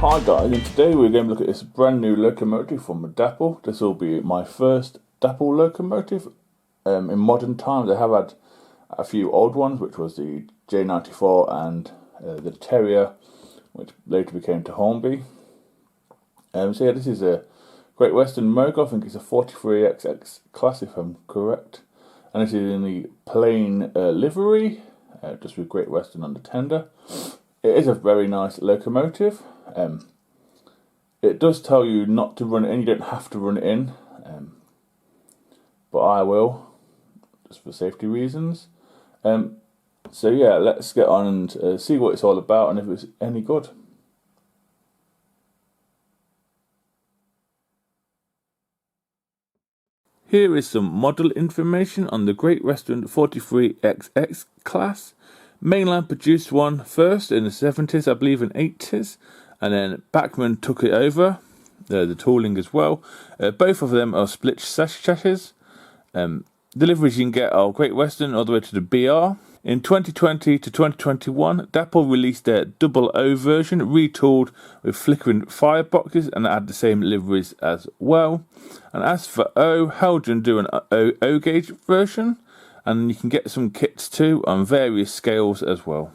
Hi guys, and today we're going to look at this brand new locomotive from Dapol. This will be my first Dapol locomotive. In modern times I have had a few old ones, which was the J94 and the Terrier, which later became to Hornby. So yeah, this is a Great Western Mogul. I think it's a 43Xx class if I'm correct. And this is in the plain livery, just with Great Western on the tender. It is a very nice locomotive. It does tell you not to run it in. You don't have to run it in, but I will, just for safety reasons. So yeah, let's get on and see what it's all about and if it's any good. Here is some model information on the Great Western 43Xx class. Mainline produced one first in the 70s, I believe in 80s, and then Bachmann took it over, the tooling as well. Both of them are split chassis. Deliveries you can get are Great Western all the way to the BR. In 2020 to 2021, Dapol released their double O version, retooled with flickering fireboxes, and had the same liveries as well. And as for O, Helgen do an O gauge version, and you can get some kits too on various scales as well.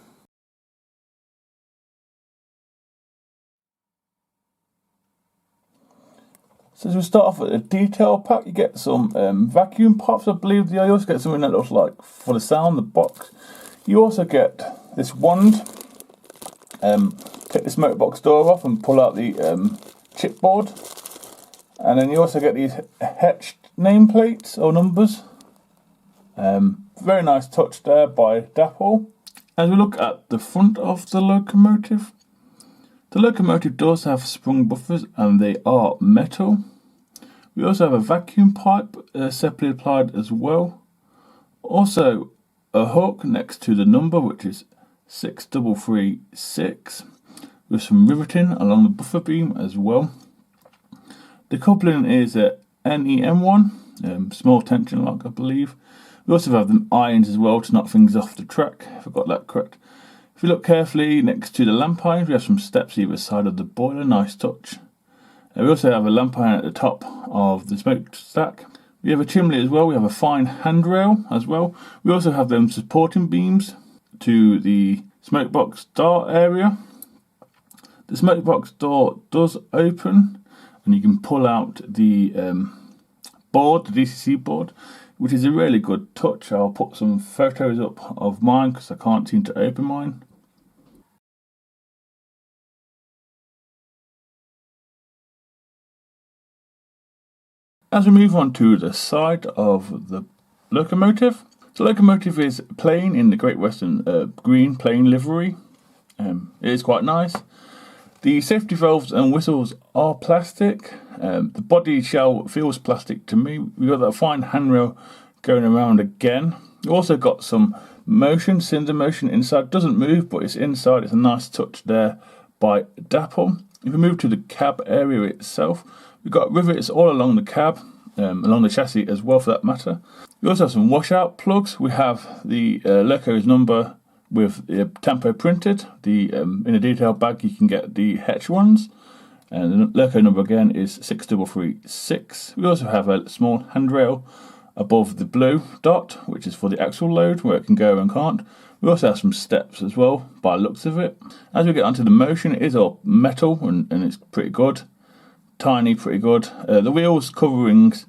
So as we start off with a detail pack, you get some vacuum pops, I believe. You also get something that looks like, for the sound, the box. You also get this wand. Take this motorbox door off and pull out the chipboard. And then you also get these etched nameplates or numbers. Very nice touch there by Dapol. As we look at the front of the locomotive does have sprung buffers and they are metal. We also have a vacuum pipe separately applied as well. Also a hook next to the number, which is 6336, with some riveting along the buffer beam as well. The coupling is a NEM1, small tension lock I believe. We also have them irons as well to knock things off the track, if I got that correct. If you look carefully next to the lamp irons, we have some steps either side of the boiler, nice touch. We also have a lamp iron at the top of the smokestack. We have a chimney as well, we have a fine handrail as well. We also have them supporting beams to the smokebox door area. The smokebox door does open and you can pull out the board, the DCC board, which is a really good touch. I'll put some photos up of mine because I can't seem to open mine. As we move on to the side of the locomotive, the locomotive is plain in the Great Western green plain livery. It is quite nice. The safety valves and whistles are plastic. The body shell feels plastic to me. We've got that fine handrail going around again. We've also got some motion, cinder motion inside. Doesn't move, but it's inside. It's a nice touch there by Dapol. If we move to the cab area itself, we've got rivets all along the cab, along the chassis as well for that matter. We also have some washout plugs. We have the Loco's number with the tempo printed. In a detail bag you can get the Hetch ones. And the Loco number again is 6336. We also have a small handrail above the blue dot, which is for the axle load, where it can go and can't. We also have some steps as well, by the looks of it. As we get onto the motion, it is all metal and it's pretty good. Tiny, pretty good. The wheels coverings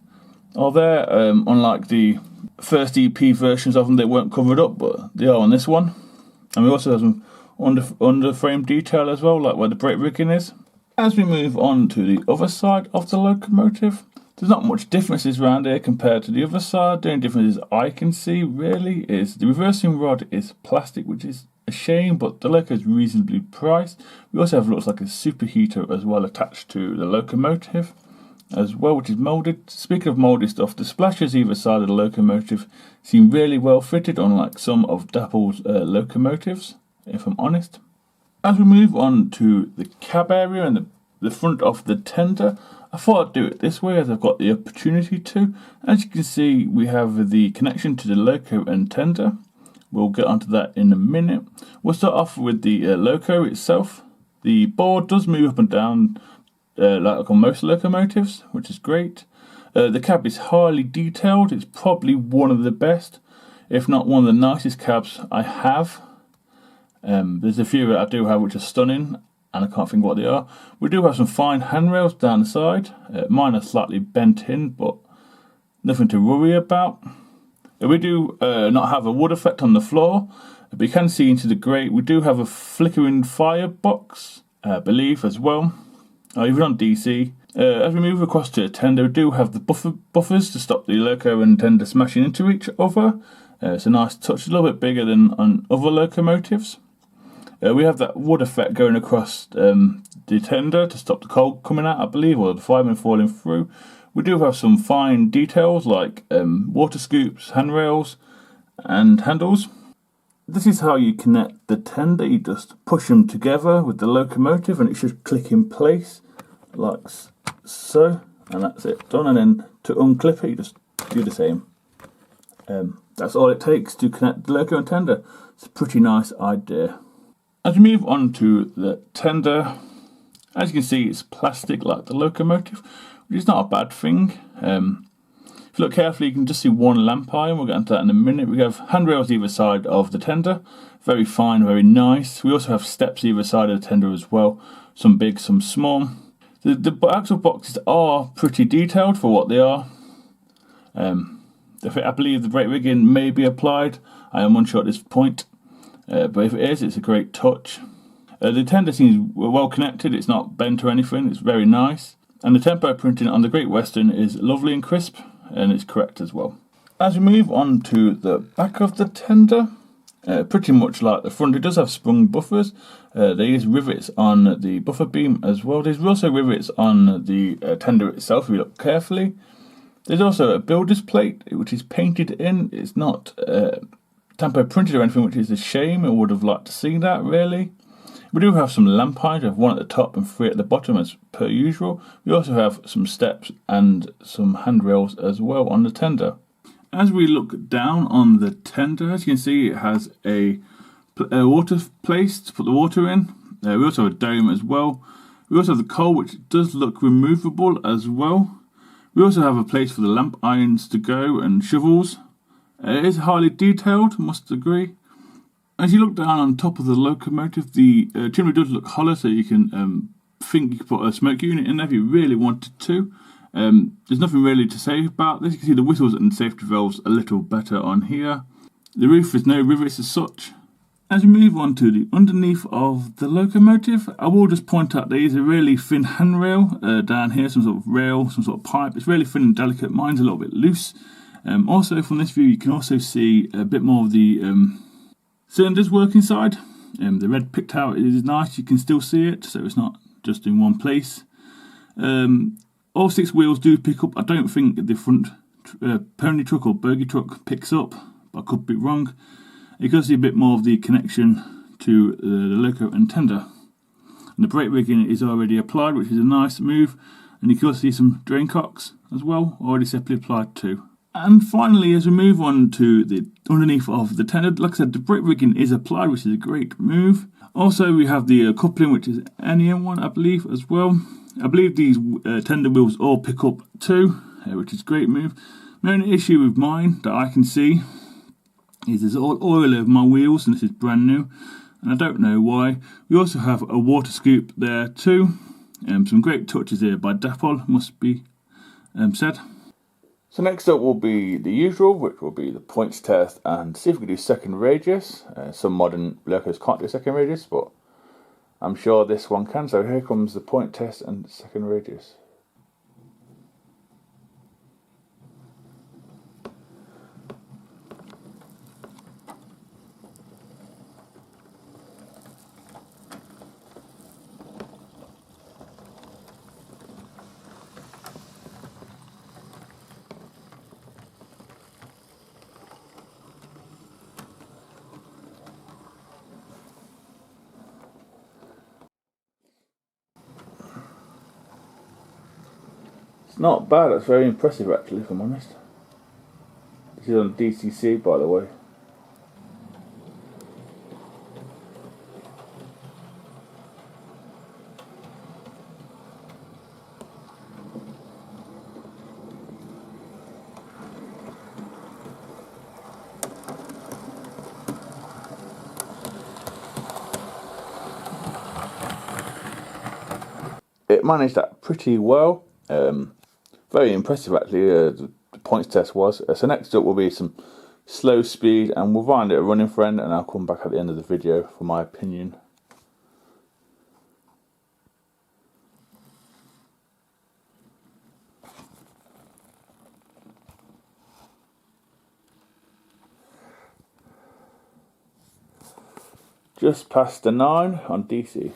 are there, unlike the first EP versions of them, they weren't covered up, but they are on this one. And we also have some underframe detail as well, like where the brake rigging is. As we move on to the other side of the locomotive, there's not much differences around here compared to the other side. The only differences I can see really is the reversing rod is plastic, which is a shame, but the Loco is reasonably priced. We also have what looks like a superheater as well attached to the locomotive as well, which is moulded. Speaking of mouldy stuff, the splashes either side of the locomotive seem really well fitted, unlike some of Dapol's locomotives, if I'm honest. As we move on to the cab area and the front of the tender, I thought I'd do it this way as I've got the opportunity to. As you can see, we have the connection to the Loco and tender. We'll get onto that in a minute. We'll start off with the Loco itself. The board does move up and down like on most locomotives, which is great. The cab is highly detailed. It's probably one of the best, if not one of the nicest cabs I have. There's a few that I do have which are stunning, and I can't think what they are. We do have some fine handrails down the side. Mine are slightly bent in, but nothing to worry about. We do not have a wood effect on the floor, but you can see into the grate. We do have a flickering firebox, I believe, as well, even on DC. As we move across to the tender, we do have the buffers to stop the loco and tender smashing into each other. It's a nice touch, a little bit bigger than on other locomotives. We have that wood effect going across the tender to stop the coal coming out, I believe, or the fireman falling through. We do have some fine details like water scoops, handrails, and handles. This is how you connect the tender. You just push them together with the locomotive and it should click in place like so, and that's it done. And then to unclip it, you just do the same. That's all it takes to connect the loco and tender. It's a pretty nice idea. As we move on to the tender, as you can see, it's plastic like the locomotive, which is not a bad thing. If you look carefully, you can just see one lamp iron. We'll get into that in a minute. We have handrails either side of the tender. Very fine, very nice. We also have steps either side of the tender as well. Some big, some small. The axle boxes are pretty detailed for what they are. I believe the brake rigging may be applied. I am unsure at this point. But if it is, it's a great touch. The tender seems well connected. It's not bent or anything. It's very nice. And the tempo printing on the Great Western is lovely and crisp, and it's correct as well. As we move on to the back of the tender, pretty much like the front, it does have sprung buffers. There is rivets on the buffer beam as well. There's also rivets on the tender itself if you look carefully. There's also a builder's plate which is painted in. It's not tempo printed or anything, which is a shame. I would have liked to see that really. We do have some lamp irons. We have one at the top and three at the bottom as per usual. We also have some steps and some handrails as well on the tender. As we look down on the tender, as you can see, it has a water place to put the water in. We also have a dome as well. We also have the coal, which does look removable as well. We also have a place for the lamp irons to go and shovels. It is highly detailed, must agree. As you look down on top of the locomotive, the chimney does look hollow, so you can think you could put a smoke unit in there if you really wanted to. There's nothing really to say about this. You can see the whistles and safety valves a little better on here. The roof has no rivets as such. As we move on to the underneath of the locomotive, I will just point out there is a really thin handrail down here, some sort of rail, some sort of pipe. It's really thin and delicate. Mine's a little bit loose. Also from this view, you can also see a bit more of the cylinders work inside. The red picked out is nice, you can still see it, so it's not just in one place. All 6 wheels do pick up. I don't think the front pony truck or bogie truck picks up, but I could be wrong. You can see a bit more of the connection to the loco and tender. And the brake rigging is already applied, which is a nice move. And you can also see some drain cocks as well, already separately applied too. And finally, as we move on to the underneath of the tender, like I said, the brake rigging is applied, which is a great move. Also, we have the coupling, which is NEM one, I believe, as well. I believe these tender wheels all pick up too, which is a great move. The only issue with mine that I can see is there's all oil over my wheels, and this is brand new, and I don't know why. We also have a water scoop there too. Some great touches here by Dapol, must be said. So next up will be the usual, which will be the points test and see if we can do second radius. Some modern locos can't do second radius, but I'm sure this one can. So here comes the point test and second radius. Not bad, that's very impressive actually, if I'm honest. This is on DCC, by the way. it managed that pretty well. Very impressive actually, the points test was. So next up will be some slow speed, and we'll find it a running friend, and I'll come back at the end of the video for my opinion. Just past the 9 on DC.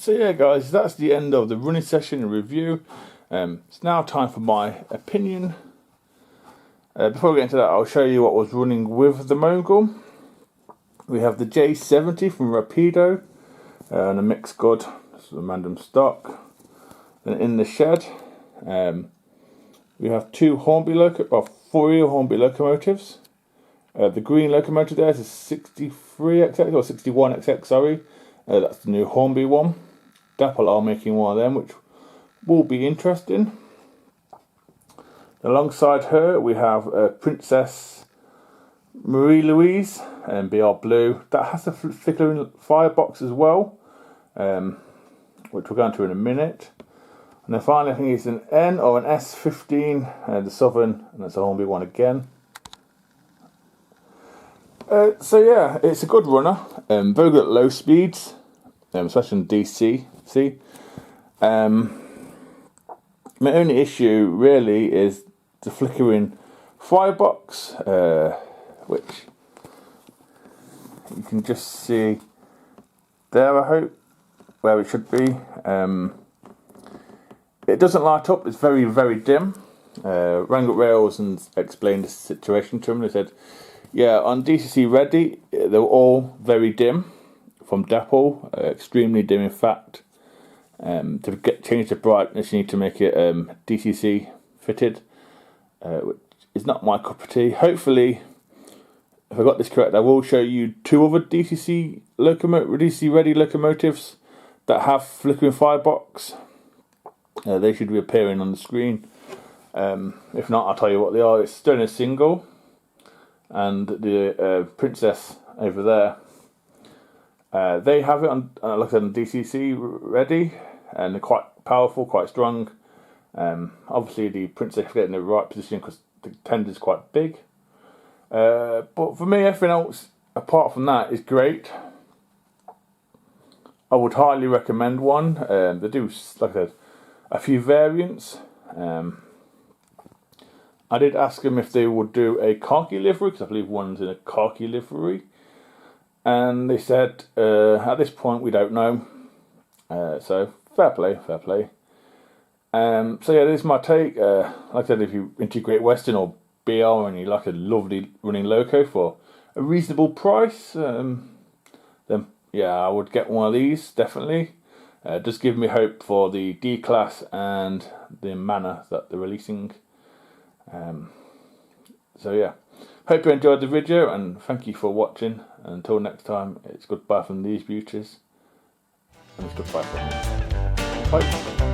So yeah guys, that's the end of the running session and review. It's now time for my opinion. Before we get into that, I'll show you what was running with the Mogul. We have the J70 from Rapido, and a mixed good, this is a random stock. Then in the shed, we have three Hornby locomotives. The green locomotive there is a 63XX or 61XX, sorry. That's the new Hornby one. Dapol are making one of them, which will be interesting. Alongside her, we have Princess Marie Louise and BR Blue. That has a flickering firebox as well, which we'll go into in a minute. And then finally, I think it's an N or an S15, the Southern, and that's a Hornby one again. So yeah, it's a good runner, very good at low speeds, especially in DC. See, my only issue really is the flickering firebox, which you can just see there, I hope, where it should be. It doesn't light up, it's very, very dim. Rang up Rails and explained the situation to them. They said, yeah, on DCC Ready, they were all very dim from Dapol, extremely dim in fact. To change the brightness, you need to make it DCC fitted, which is not my cup of tea. Hopefully, if I got this correct, I will show you 2 other DC ready locomotives that have flickering firebox. They should be appearing on the screen. If not, I'll tell you what they are. It's Stoner Single and the Princess over there. They have it on, like I said, on DCC ready, and they're quite powerful, quite strong. Obviously, the Princess has to get in the right position because the tender is quite big. But for me, everything else apart from that is great. I would highly recommend one. They do, like I said, a few variants. I did ask them if they would do a khaki livery, because I believe one's in a khaki livery. And they said, at this point, we don't know. So, fair play, fair play. So yeah, this is my take. Like I said, if you integrate Western or BR and you like a lovely running loco for a reasonable price, then yeah, I would get one of these, definitely. Just give me hope for the D-Class and the Manor that they're releasing. So yeah, hope you enjoyed the video and thank you for watching. Until next time, it's goodbye from these beauties, and it's goodbye from me. Bye.